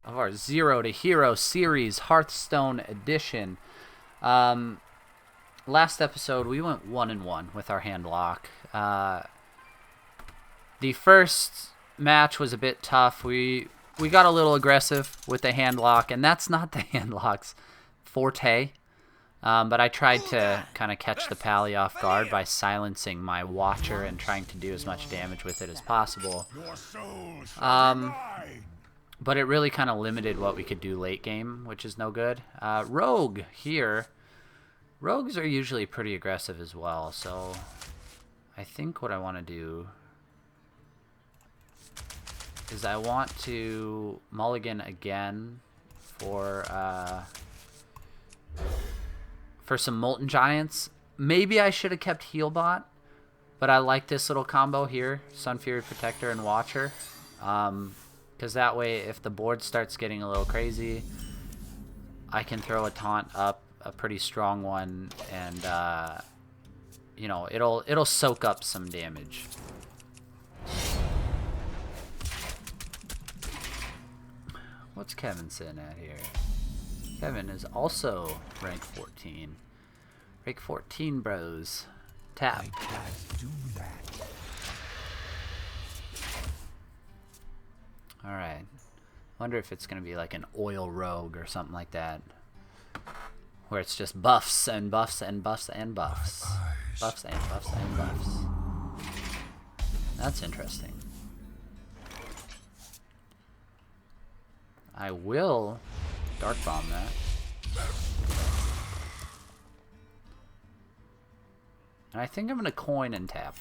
of our Zero to Hero series, Hearthstone edition. Last episode, we went 1-1 with our hand lock. The first match was a bit tough. We got a little aggressive with the hand lock, and that's not the hand lock's forte. But I tried to kind of catch the pally off guard by silencing my Watcher and trying to do as much damage with it as possible. But it really kind of limited what we could do late game, which is no good. Rogue here. Rogues are usually pretty aggressive as well, so I think what I want to do is I want to mulligan again for some Molten Giants. Maybe I should have kept Healbot, but I like this little combo here, Sun Fury Protector and Watcher, because that way if the board starts getting a little crazy, I can throw a taunt up, a pretty strong one, and you know, it'll soak up some damage. What's Kevin sitting at here? Kevin is also rank 14. Rank 14, bros. Tap. I can't do that. Alright. Wonder if it's going to be like an oil rogue or something like that. Where it's just buffs and buffs and buffs and buffs. Buffs and buffs and buffs. That's interesting. I will Dark Bomb that. And I think I'm going to coin and tap.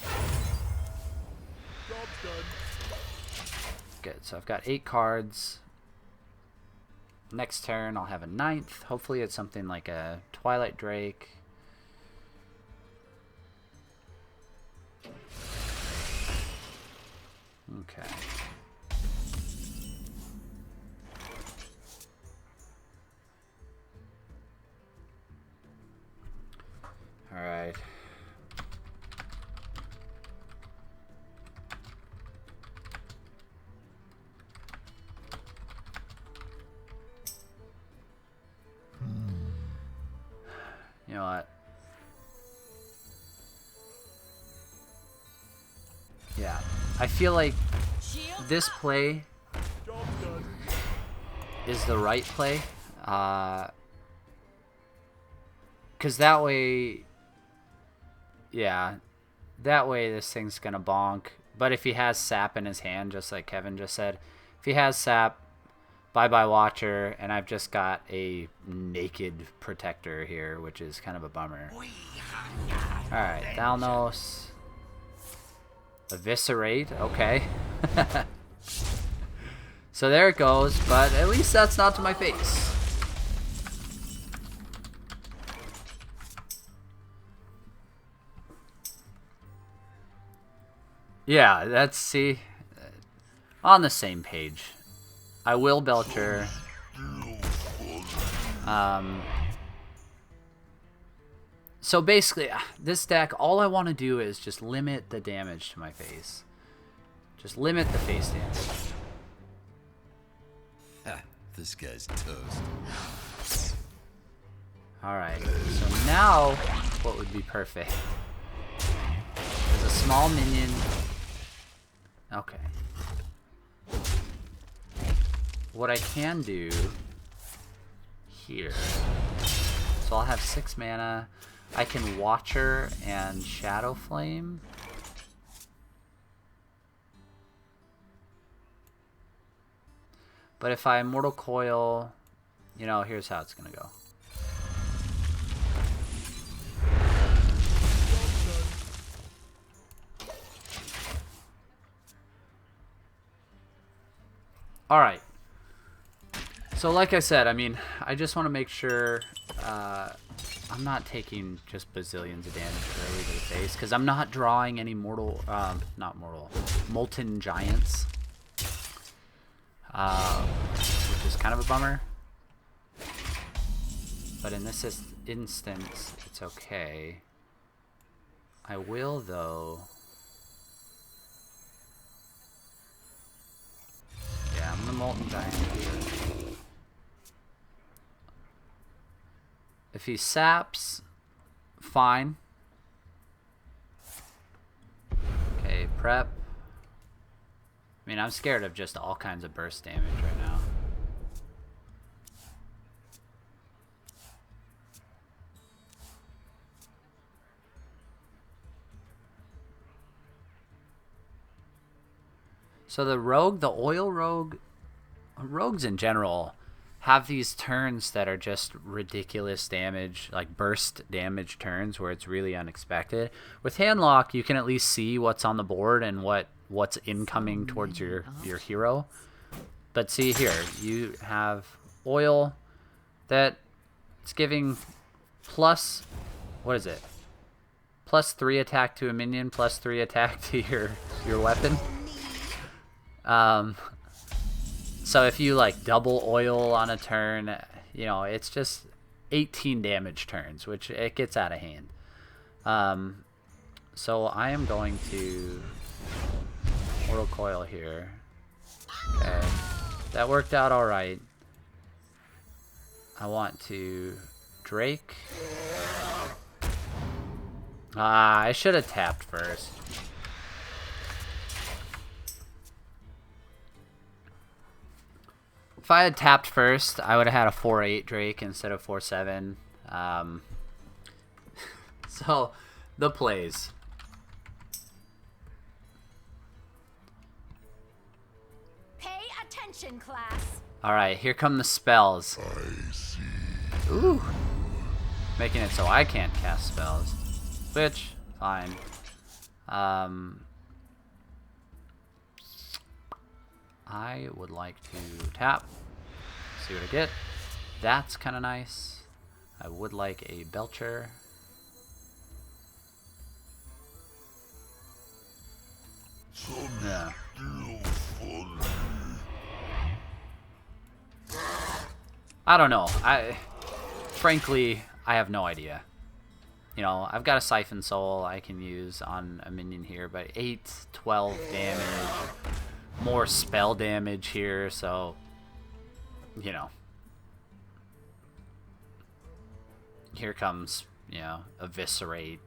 Good, so I've got 8 cards. Next turn I'll have a 9th. Hopefully it's something like a Twilight Drake. Okay. Alright. You know what? Yeah. I feel like this play is the right play. Because that way... Yeah, that way this thing's gonna bonk. But if he has sap in his hand, just like Kevin just said, if he has sap, bye-bye Watcher, and I've just got a naked Protector here, which is kind of a bummer. Alright, Thalnos. Eviscerate, okay. So there it goes, but at least that's not to my face. Yeah, that's, see, on the same page. I will Belcher. So basically, this deck, all I want to do is just limit the damage to my face. Just limit the face damage. Ha, this guy's toast. Alright, so now, what would be perfect? There's a small minion. Okay. What I can do here, so I'll have 6 mana. I can Watcher and Shadow Flame. But if I Immortal Coil, you know, here's how it's gonna go. Alright. So like I said, I mean, I just want to make sure I'm not taking just bazillions of damage early to the face, because I'm not drawing any Molten Giants. Which is kind of a bummer. But in this instance, it's okay. I will, though... Yeah, I'm the Molten Giant here. If he saps, fine. Okay, prep. I mean, I'm scared of just all kinds of burst damage right now. So the rogue, the oil rogue, rogues in general have these turns that are just ridiculous damage, like burst damage turns where it's really unexpected. With handlock, you can at least see what's on the board and what's incoming towards your hero. But see here, you have oil that it's giving plus, what is it? Plus 3 attack to a minion, plus 3 attack to your weapon. So if you like double oil on a turn, you know, it's just 18 damage turns, which it gets out of hand. So I am going to Mortal Coil here. Okay, that worked out all right. I want to Drake. I should have tapped first. If I had tapped first, I would have had a 4-8 Drake instead of 4-7. So, the plays. Pay attention, class. Alright, here come the spells. I see. Ooh. Making it so I can't cast spells. Which, fine. I would like to tap. See what I get. That's kind of nice. I would like a Belcher. Yeah. I don't know. Frankly, I have no idea. You know, I've got a Siphon Soul I can use on a minion here, but 8, 12 damage. More spell damage here, so, you know. Here comes, you know, Eviscerate,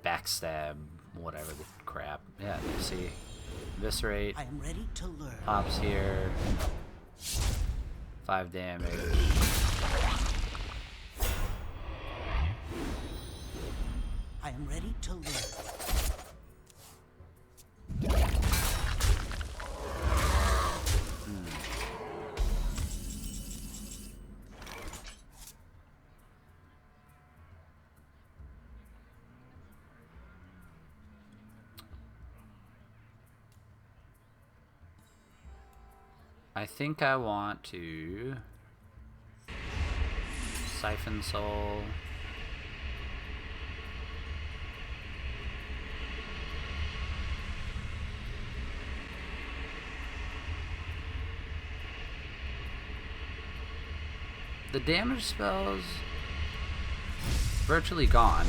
Backstab, whatever the crap. Yeah, you see. Eviscerate. I am ready to learn. Pops here. 5 damage. I am ready to learn. I think I want to Siphon Soul. The damage spells virtually gone.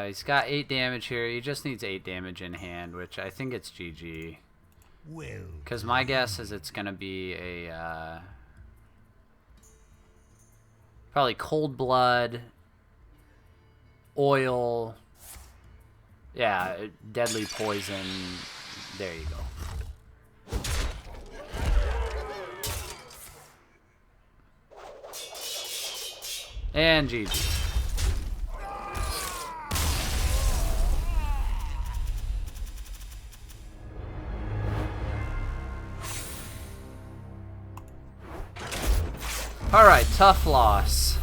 He's got 8 damage here. He just needs 8 damage in hand, which I think it's GG. Well, Because my guess is it's going to be a probably Cold Blood, Oil, yeah, Deadly Poison. There you go. And GG. Alright, tough loss.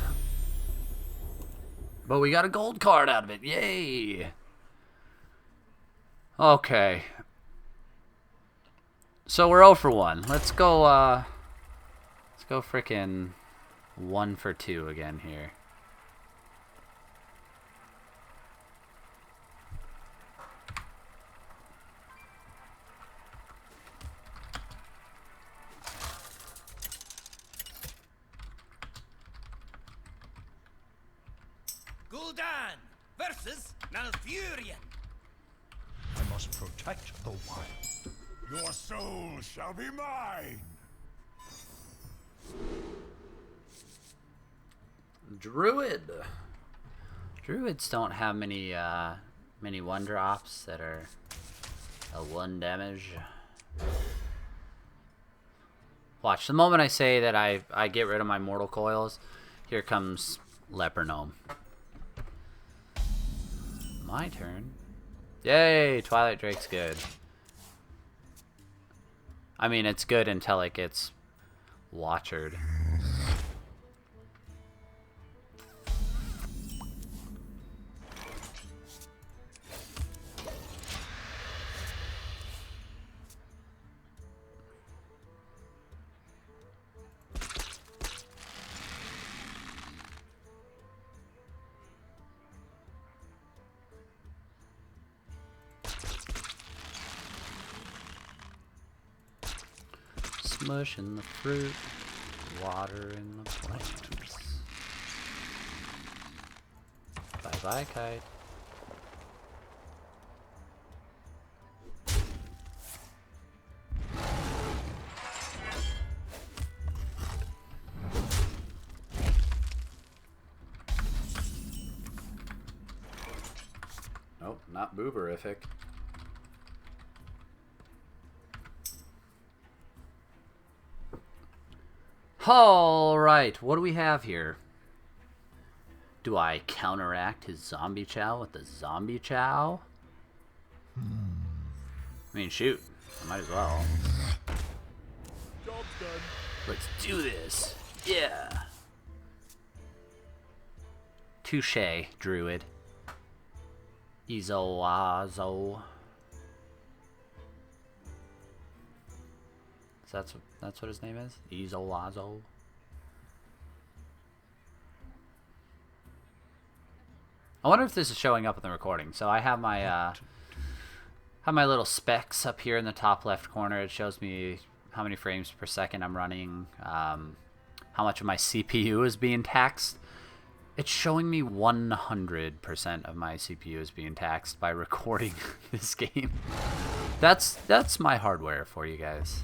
But we got a gold card out of it. Yay! Okay. So we're 0 for 1. Let's go frickin' 1 for 2 again here. Gul'dan versus Malfurion. I must protect the wild. Your soul shall be mine. Druid. Druids don't have many many one drops that are a 1 damage. Watch, the moment I say that I get rid of my mortal coils, here comes Leper Gnome. My turn. Yay, Twilight Drake's good. I mean, it's good until it gets Watchered. Smush in the fruit, water in the plants. Bye bye, kite. Nope, not booberific. Alright, what do we have here? Do I counteract his zombie chow with the zombie chow? I mean, shoot. I might as well. Job's done. Let's do this. Yeah. Touche, druid. Izoazo. That's what his name is? Izolazo. I wonder if this is showing up in the recording. So I have my little specs up here in the top left corner. It shows me how many frames per second I'm running, how much of my CPU is being taxed. It's showing me 100% of my CPU is being taxed by recording this game. That's my hardware for you guys.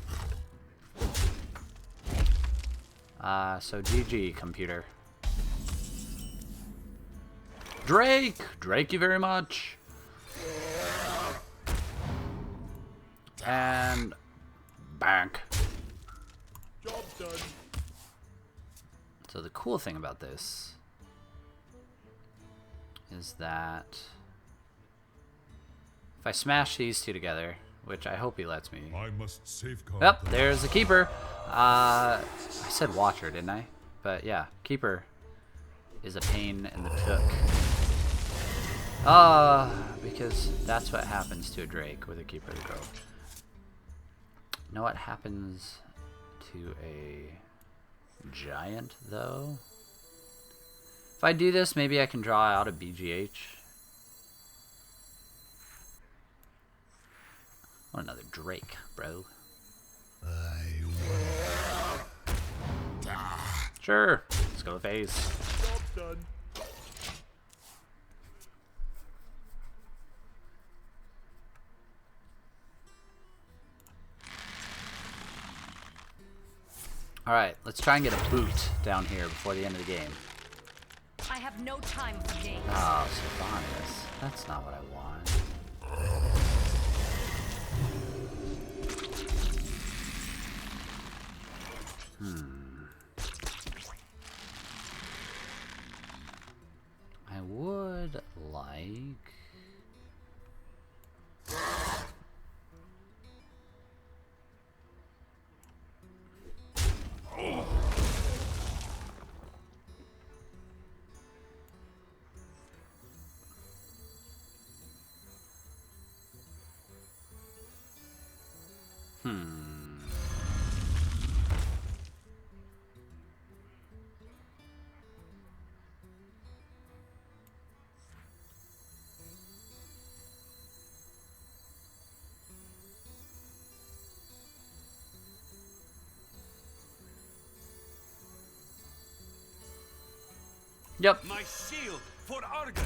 So GG, computer. Drake you very much. And bank. Job's done. So the cool thing about this is that if I smash these two together, which I hope he lets me. I must safeguard. Yep, there's the keeper. I said watcher, didn't I? But yeah, keeper is a pain in the took. Because that's what happens to a Drake with a keeper of the grove. You know what happens to a giant, though? If I do this, maybe I can draw out a BGH. I want another Drake, bro. Sure. Let's go to phase. Job's done. Alright, let's try and get a boot down here before the end of the game. I have no time for games. Oh, Sylvanas. That's not what I want. I would like... Yep. My shield for Argus.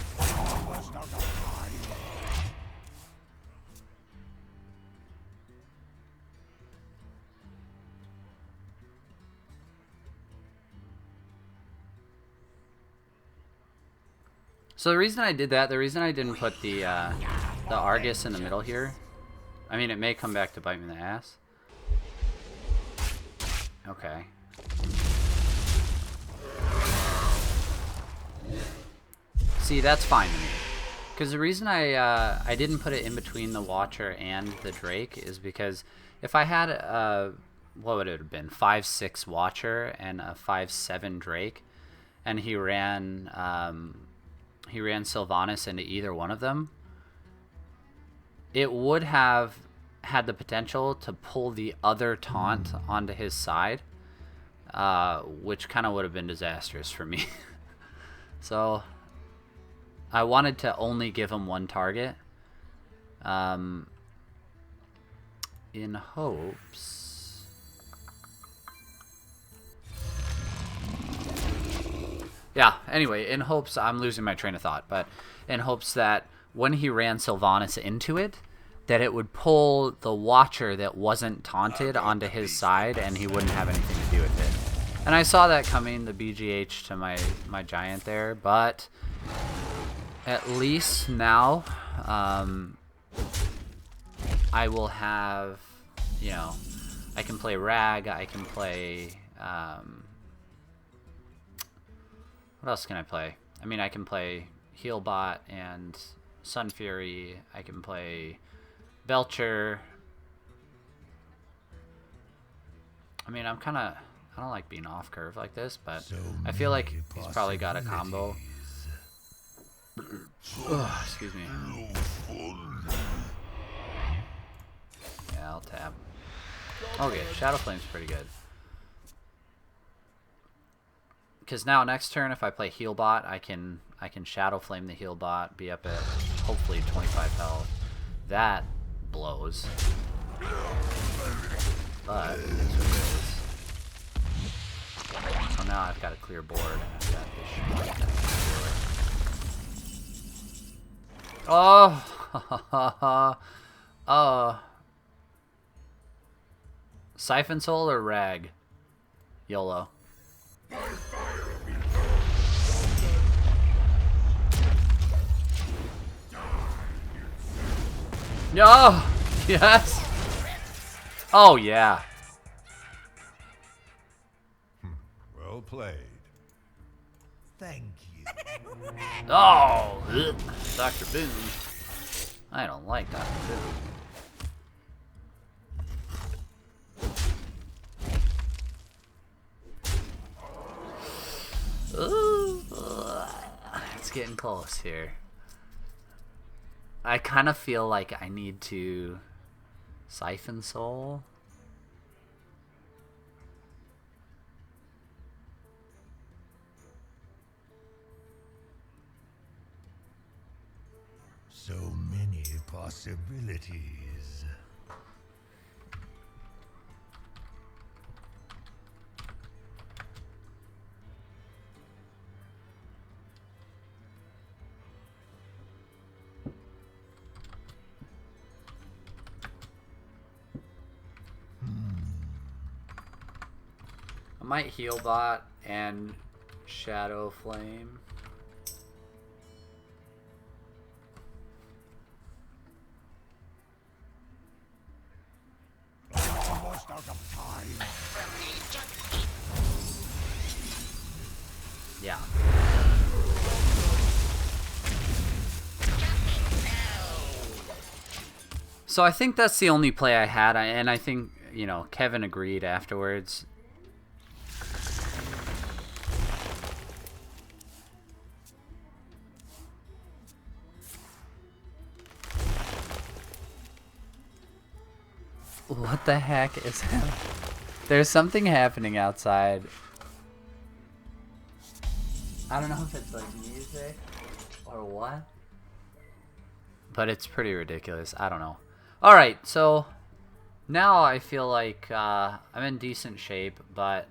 So the reason I did that, the reason I didn't put the Argus in the middle here, I mean, it may come back to bite me in the ass. Okay. See, that's fine to me. Because the reason I didn't put it in between the Watcher and the Drake is because if I had a, what would it have been, 5-6 Watcher and a 5-7 Drake, and he ran Sylvanas into either one of them, it would have had the potential to pull the other taunt onto his side, which kind of would have been disastrous for me. So I wanted to only give him one target, in hopes. Yeah, anyway, in hopes, I'm losing my train of thought, but in hopes that when he ran Sylvanas into it, that it would pull the Watcher that wasn't taunted onto his side and he wouldn't have anything to do with it. And I saw that coming, the BGH to my Giant there, but at least now, I will have, you know, I can play Rag, I can play, what else can I play? I mean, I can play Healbot and Sun Fury, I can play Belcher. I mean, I don't like being off curve like this, but I feel like he's probably got a combo. Ugh, excuse me. Yeah, I'll tap. Okay, Shadow Flame's pretty good. Because now next turn, if I play Healbot, I can Shadow Flame the Healbot, be up at hopefully 25 health. That blows. But it is what it is. So now I've got a clear board. I've got this shit. Oh, Siphon Soul or Rag? YOLO. No! Yes! Oh, yeah. Well played. Thank you. Oh! Ugh. Dr. Boone. I don't like Dr. Boone. Ooh. It's getting close here. I kind of feel like I need to Siphon Soul. So many possibilities. I might Healbot and Shadow Flame. Almost out of time. Yeah. So I think that's the only play I had, and I think, you know, Kevin agreed afterwards. What the heck is happening? There's something happening outside. I don't know if it's like music or what, but it's pretty ridiculous. I don't know. Alright, so now I feel like I'm in decent shape, but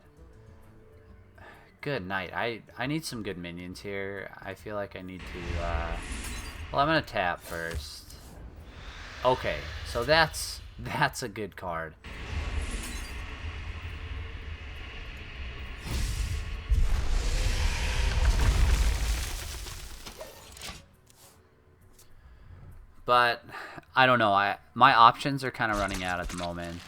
good night. I need some good minions here. I feel like I need to, well, I'm going to tap first. Okay, so that's a good card. But I don't know. My options are kind of running out at the moment.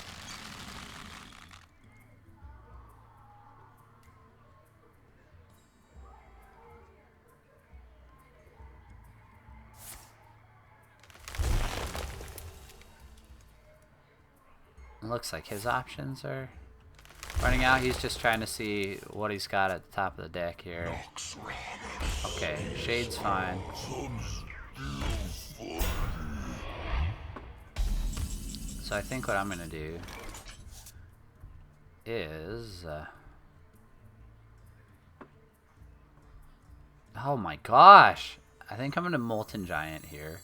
It looks like his options are running out. He's just trying to see what he's got at the top of the deck here. Okay, Shade's fine. So I think what I'm gonna do is oh my gosh, I think I'm gonna Molten Giant here.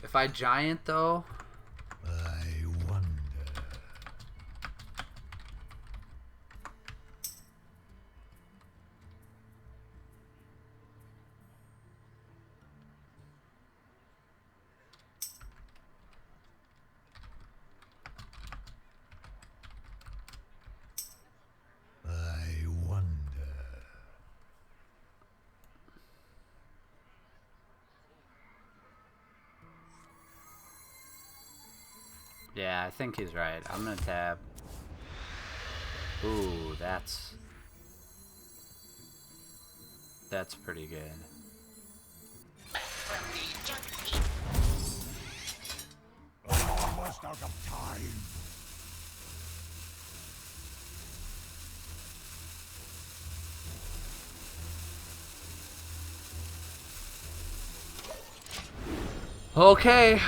If I Giant though, I wonder. I wonder. yeah, I think he's right. I'm gonna tap. Ooh, that's pretty good. Almost out of time. Okay.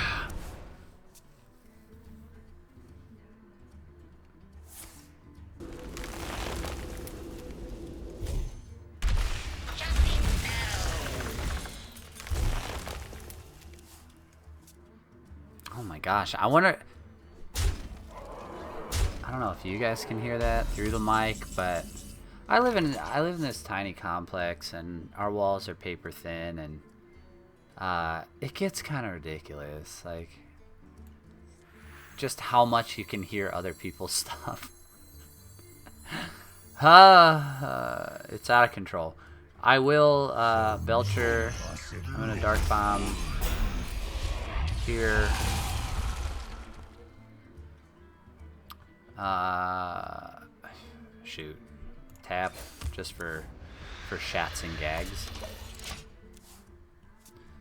Oh my gosh, I wonder. I don't know if you guys can hear that through the mic, but I live in this tiny complex, and our walls are paper thin, and it gets kind of ridiculous, like just how much you can hear other people's stuff. It's out of control. I will Belcher. I'm gonna Dark Bomb here. Shoot. Tap just for shats and gags.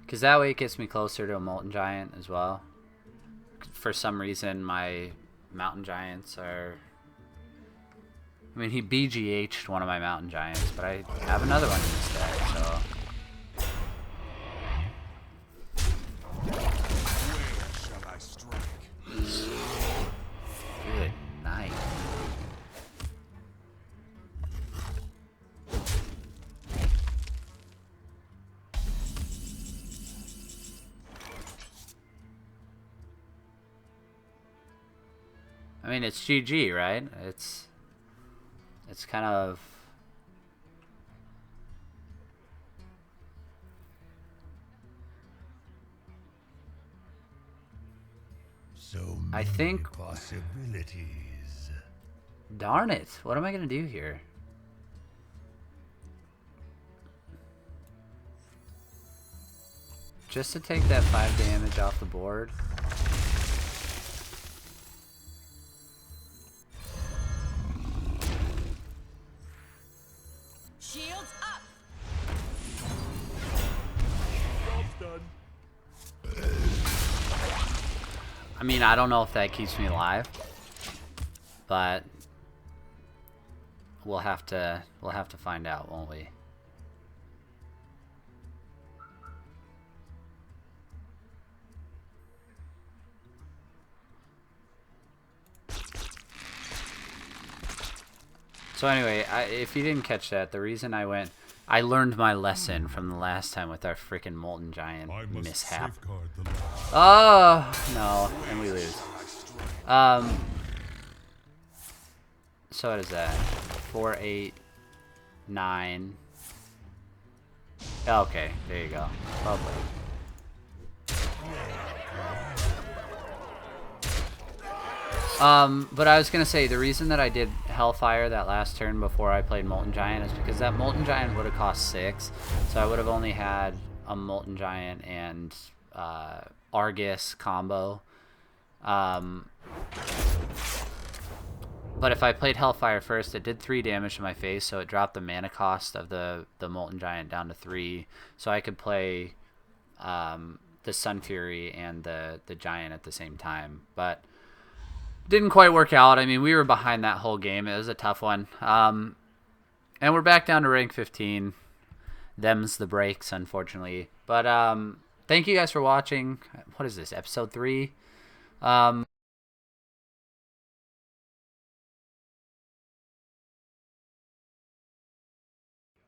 Because that way it gets me closer to a Molten Giant as well. For some reason, my Mountain Giants are... I mean, he BGH'd one of my Mountain Giants, but I have another one in this deck, so... Good night. I mean, it's GG, right? It's kind of... So I many think... possibilities. Darn it. What am I going to do here? Just to take that 5 damage off the board. Shields up. Job's done. I mean, I don't know if that keeps me alive, but we'll have to find out, won't we? So anyway, if you didn't catch that, the reason I learned my lesson from the last time with our freaking Molten Giant mishap. Oh, no, and we lose. So what is that? 4, 8, 9. Okay, there you go. Lovely. But I was gonna say the reason that I did Hellfire that last turn before I played Molten Giant is because that Molten Giant would have cost 6, so I would have only had a Molten Giant and Argus combo. But if I played Hellfire first, it did 3 damage to my face, so it dropped the mana cost of the Molten Giant down to 3, so I could play the Sun Fury and the Giant at the same time. But didn't quite work out. I mean, we were behind that whole game. It was a tough one. And we're back down to rank 15. Them's the breaks, unfortunately. But thank you guys for watching. What is this, episode 3?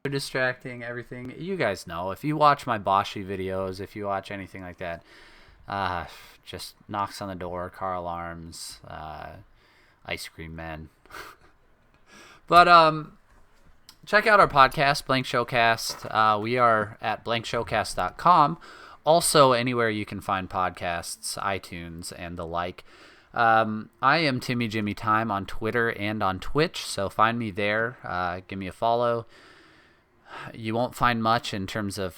Distracting, everything. You guys know. If you watch my Boshi videos, if you watch anything like that, just knocks on the door, car alarms, ice cream men. But check out our podcast, Blank Showcast. We are at blankshowcast.com. Also, anywhere you can find podcasts, iTunes, and the like. I am TimmyJimmyTime on Twitter and on Twitch, so find me there. Give me a follow. You won't find much in terms of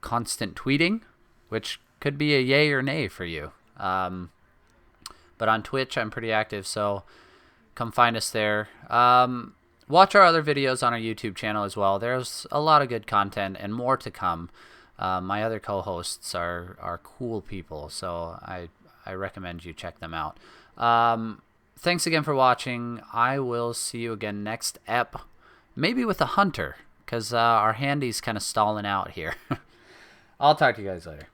constant tweeting, which could be a yay or nay for you. But on Twitch, I'm pretty active, so come find us there. Watch our other videos on our YouTube channel as well. There's a lot of good content and more to come. My other co-hosts are cool people, so I recommend you check them out. Thanks again for watching. I will see you again next ep. Maybe with a hunter, because our handy's kind of stalling out here. I'll talk to you guys later.